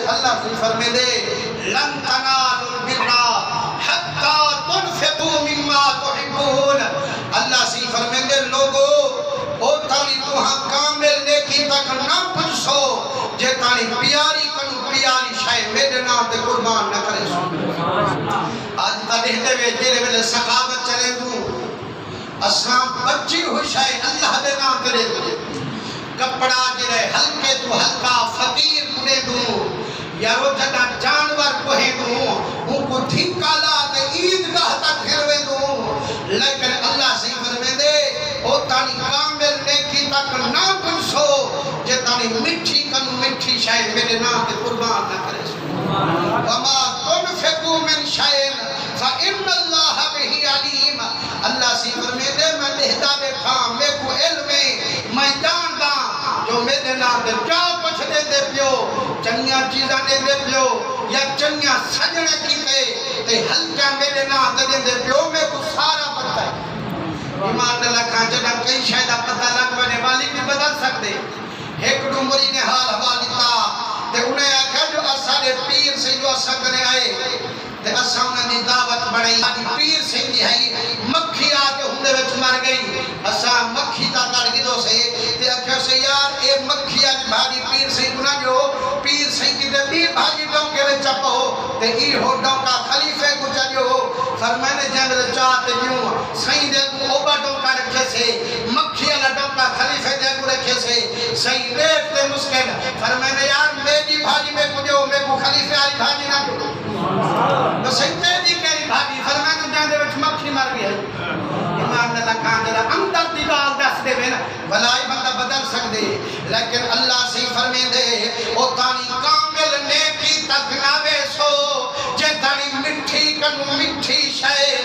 اللہ سے فرمے دے لن تنالوا البر حتی تنفقوا مما تحبون اللہ سے فرمے دے لوگو او تالی توہاں کامل نیکی تک نہ پہنچو جے تالی پیاری کنو پیاری شاہ میرے نام تے قربان نہ کرے سو آج تا دیکھتے ہوئے جیرے ویلے سخاوت چلے دوں اسلام بچی ہوئی شاہ اللہ دے نام کرے دوں کپڑا جرے ہلکے تو ہلکا فقیر کنے دوں یا رو جڑا جانور کوہیں دوں ان کو ٹھیکالا تے عیدگاہ تک گھروے دوں لیکن اللہ سے فرمے دے او تانی کامل نیکی تک نہ پنسو جے تانی مٹھی کنو مٹھی شاید میرے نام تے قربان نہ کرے وما تنفقوا من شيء فإن الله به عليم اللہ سے فرمے دے میں لہدا بیٹھا میں کو علم میں جاندا جو میرے نام تے کیا کچھ دے دے پیو چنگیاں چیزاں دے دے پیو یا چنگیاں سجنے کیتے تے ہلکا میرے نام تے دے دے پیو میں کو سارا پتہ ہے ایمان اللہ کھا جڑا کئی شاید پتہ لگوانے والی بھی بدل سکتے ایک ڈنگری نے حال حوالی تا تے انہیں آکھا جو اسارے پیر سے جو اسا کرے آئے تے اسا انہیں دی دعوت بڑھائی پیر سے دی ہے مکھی آکے ہندے وچ مر گئی اسا مکھی تا کر گدو سے تے آکھا سے یار اے مکھی آج بھاگی پیر سے گناہ جو پیر سے کی دے بھی بھاگی ڈونکے وچ چپا ہو تے ای ہو ڈونکا خلیفے کو چلیو ہو فرمانے جائے میں چاہتے کیوں سہی دے کو اوبا ڈونکا رکھے سے مکھی اللہ ڈونکا خلیفے دے کو رکھے سے سہی دیکھ تے مسکن فرمانے یار میری بھاجی میں کو جو میں کو خلیفے آئی بھاجی نہ جو تو سہی تیری کہی بھاجی فرمانے جائے دے وچ مکھی مر گئی ہے ایمان اللہ کھان دے اندر دیوال دس دے بنا بھلائی بندہ بدل سکتے لیکن اللہ سے فرمے دے او تانی کامل نیکی تک نہ ویسو جے تانی مٹھی کنو مٹھی شے